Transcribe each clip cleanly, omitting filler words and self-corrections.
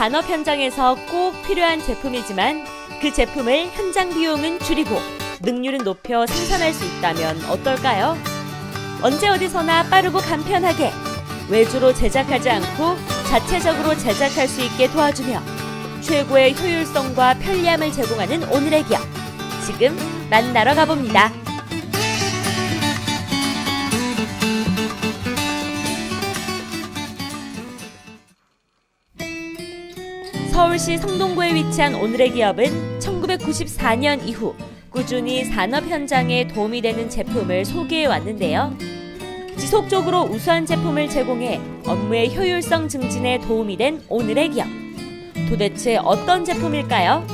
산업 현장에서 꼭 필요한 제품이지만 그 제품을 현장 비용은 줄이고 능률은 높여 생산할 수 있다면 어떨까요? 언제 어디서나 빠르고 간편하게 외주로 제작하지 않고 자체적으로 제작할 수 있게 도와주며 최고의 효율성과 편리함을 제공하는 오늘의 기업. 지금 만나러 가봅니다. 서울시 성동구에 위치한 오늘의 기업은 1994년 이후 꾸준히 산업 현장에 도움이 되는 제품을 소개해 왔는데요. 지속적으로 우수한 제품을 제공해 업무의 효율성 증진에 도움이 된 오늘의 기업. 도대체 어떤 제품일까요?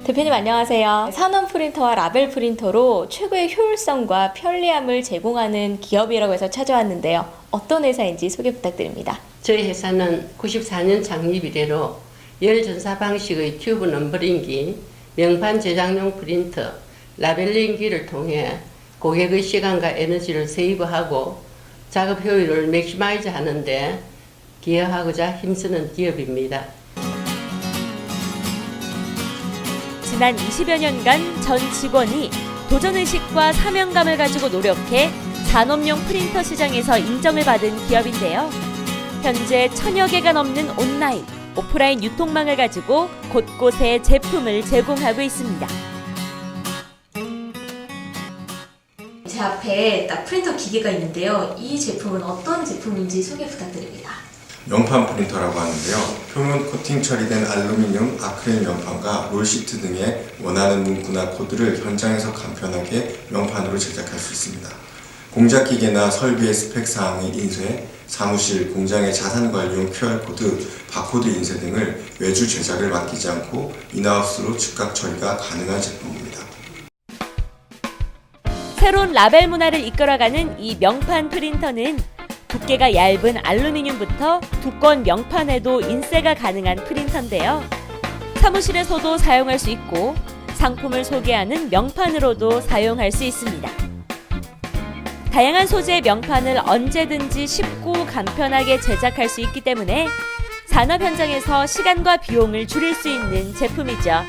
대표님 안녕하세요. 산업 프린터와 라벨 프린터로 최고의 효율성과 편리함을 제공하는 기업이라고 해서 찾아왔는데요. 어떤 회사인지 소개 부탁드립니다. 저희 회사는 94년 창립 이래로 열 전사 방식의 튜브 넘버링기, 명판 제작용 프린터, 라벨링기를 통해 고객의 시간과 에너지를 세이브하고 작업 효율을 맥시마이즈 하는데 기여하고자 힘쓰는 기업입니다. 지난 20여 년간 전 직원이 도전의식과 사명감을 가지고 노력해 산업용 프린터 시장에서 인정을 받은 기업인데요. 현재 1000여 개가 넘는 온라인, 오프라인 유통망을 가지고 곳곳에 제품을 제공하고 있습니다. 제 앞에 딱 프린터 기계가 있는데요. 이 제품은 어떤 제품인지 소개 부탁드립니다. 명판 프린터라고 하는데요. 표면 코팅 처리된 알루미늄, 아크릴 명판과 롤시트 등의 원하는 문구나 코드를 현장에서 간편하게 명판으로 제작할 수 있습니다. 공작 기계나 설비의 스펙 사항의 인쇄, 사무실, 공장의 자산 관리용 QR코드, 바코드 인쇄 등을 외주 제작을 맡기지 않고 인하우스로 즉각 처리가 가능한 제품입니다. 새로운 라벨 문화를 이끌어가는 이 명판 프린터는 두께가 얇은 알루미늄부터 두꺼운 명판에도 인쇄가 가능한 프린터인데요. 사무실에서도 사용할 수 있고 상품을 소개하는 명판으로도 사용할 수 있습니다. 다양한 소재의 명판을 언제든지 쉽고 간편하게 제작할 수 있기 때문에 산업 현장에서 시간과 비용을 줄일 수 있는 제품이죠.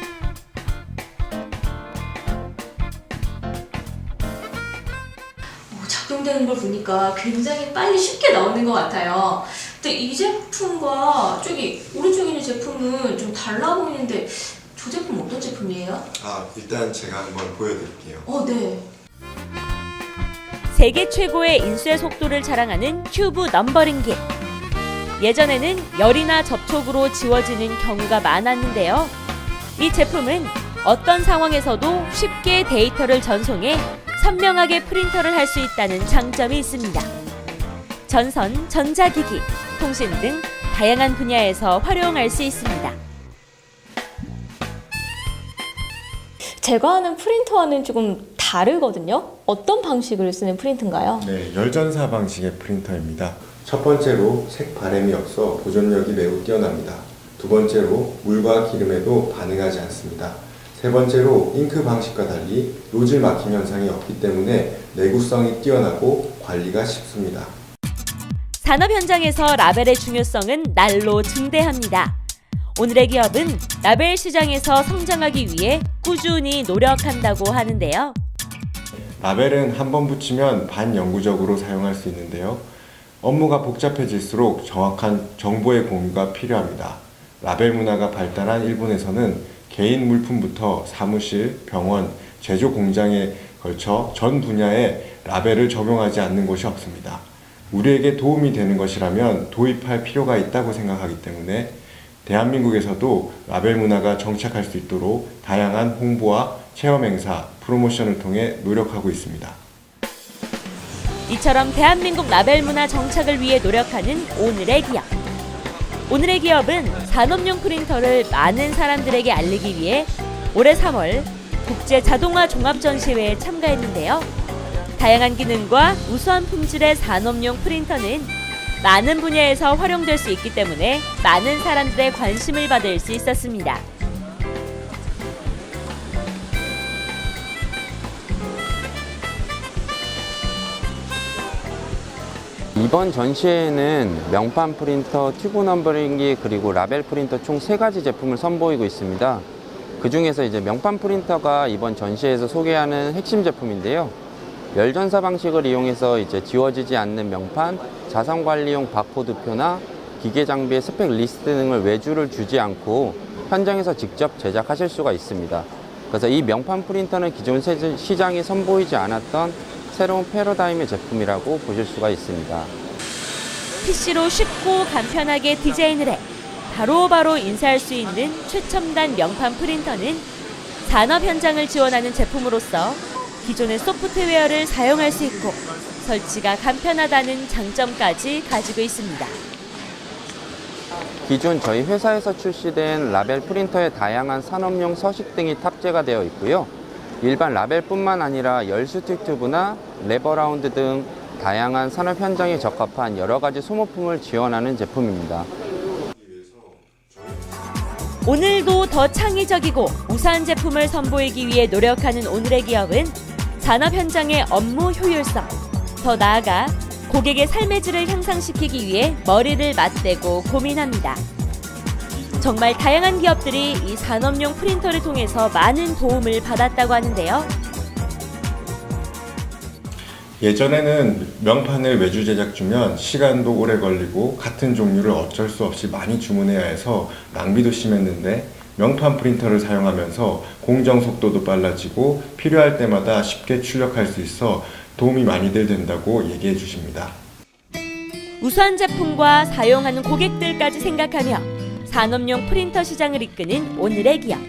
작동되는 걸 보니까 굉장히 빨리 쉽게 나오는 것 같아요. 근데 이 제품과 저기 오른쪽에 있는 제품은 좀 달라 보이는데 저 제품 어떤 제품이에요? 일단 제가 한번 보여드릴게요. 네. 세계 최고의 인쇄 속도를 자랑하는 튜브 넘버링기. 예전에는 열이나 접촉으로 지워지는 경우가 많았는데요. 이 제품은 어떤 상황에서도 쉽게 데이터를 전송해 선명하게 프린터를 할 수 있다는 장점이 있습니다. 전선, 전자기기, 통신 등 다양한 분야에서 활용할 수 있습니다. 제가 하는 프린터와는 조금 다르거든요. 어떤 방식을 쓰는 프린터인가요? 네, 열전사 방식의 프린터입니다. 첫 번째로 색 바램이 없어 보존력이 매우 뛰어납니다. 두 번째로 물과 기름에도 반응하지 않습니다. 세 번째로 잉크 방식과 달리 노즐 막힘 현상이 없기 때문에 내구성이 뛰어나고 관리가 쉽습니다. 산업 현장에서 라벨의 중요성은 날로 증대합니다. 오늘의 기업은 라벨 시장에서 성장하기 위해 꾸준히 노력한다고 하는데요. 라벨은 한 번 붙이면 반영구적으로 사용할 수 있는데요. 업무가 복잡해질수록 정확한 정보의 공유가 필요합니다. 라벨 문화가 발달한 일본에서는 개인 물품부터 사무실, 병원, 제조 공장에 걸쳐 전 분야에 라벨을 적용하지 않는 곳이 없습니다. 우리에게 도움이 되는 것이라면 도입할 필요가 있다고 생각하기 때문에 대한민국에서도 라벨 문화가 정착할 수 있도록 다양한 홍보와 체험 행사, 프로모션을 통해 노력하고 있습니다. 이처럼 대한민국 라벨 문화 정착을 위해 노력하는 오늘의 기업. 오늘의 기업은 산업용 프린터를 많은 사람들에게 알리기 위해 올해 3월 국제 자동화 종합전시회에 참가했는데요. 다양한 기능과 우수한 품질의 산업용 프린터는 많은 분야에서 활용될 수 있기 때문에 많은 사람들의 관심을 받을 수 있었습니다. 이번 전시회에는 명판 프린터, 튜브 넘버링기 그리고 라벨 프린터 총 3가지 제품을 선보이고 있습니다. 그 중에서 이제 명판 프린터가 이번 전시회에서 소개하는 핵심 제품인데요. 열전사 방식을 이용해서 이제 지워지지 않는 명판, 자산 관리용 바코드표나 기계 장비의 스펙 리스트 등을 외주를 주지 않고 현장에서 직접 제작하실 수가 있습니다. 그래서 이 명판 프린터는 기존 시장에 선보이지 않았던 새로운 패러다임의 제품이라고 보실 수가 있습니다. PC로 쉽고 간편하게 디자인을 해 바로바로 인쇄할 수 있는 최첨단 명판 프린터는 산업 현장을 지원하는 제품으로서 기존의 소프트웨어를 사용할 수 있고 설치가 간편하다는 장점까지 가지고 있습니다. 기존 저희 회사에서 출시된 라벨 프린터에 다양한 산업용 서식 등이 탑재가 되어 있고요. 일반 라벨뿐만 아니라 열수틱 튜브나 레버라운드 등 다양한 산업 현장에 적합한 여러 가지 소모품을 지원하는 제품입니다. 오늘도 더 창의적이고 우수한 제품을 선보이기 위해 노력하는 오늘의 기업은 산업 현장의 업무 효율성, 더 나아가 고객의 삶의 질을 향상시키기 위해 머리를 맞대고 고민합니다. 정말 다양한 기업들이 이 산업용 프린터를 통해서 많은 도움을 받았다고 하는데요. 예전에는 명판을 외주 제작 주면 시간도 오래 걸리고 같은 종류를 어쩔 수 없이 많이 주문해야 해서 낭비도 심했는데 명판 프린터를 사용하면서 공정 속도도 빨라지고 필요할 때마다 쉽게 출력할 수 있어 도움이 많이들 된다고 얘기해 주십니다. 우수한 제품과 사용하는 고객들까지 생각하며 산업용 프린터 시장을 이끄는 오늘의 기업.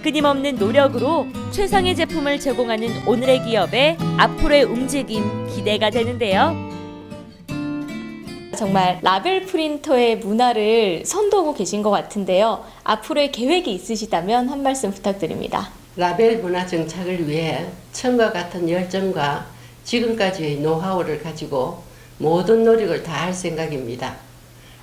끊임없는 노력으로 최상의 제품을 제공하는 오늘의 기업의 앞으로의 움직임 기대가 되는데요. 정말 라벨 프린터의 문화를 선도하고 계신 것 같은데요. 앞으로의 계획이 있으시다면 한 말씀 부탁드립니다. 라벨 문화 정착을 위해 처음과 같은 열정과 지금까지의 노하우를 가지고 모든 노력을 다할 생각입니다.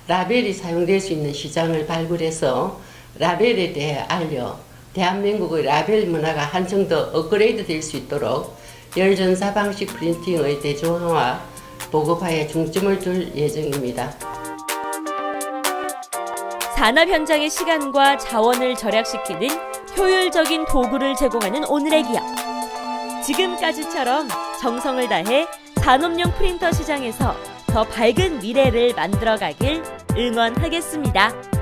라벨이 사용될 수 있는 시장을 발굴해서 라벨에 대해 알려 대한민국의 라벨 문화가 한층 더 업그레이드 될 수 있도록 열전사 방식 프린팅의 대중화와 보급화에 중점을 둘 예정입니다. 산업 현장의 시간과 자원을 절약시키는 효율적인 도구를 제공하는 오늘의 기업. 지금까지처럼 정성을 다해 산업용 프린터 시장에서 더 밝은 미래를 만들어가길 응원하겠습니다.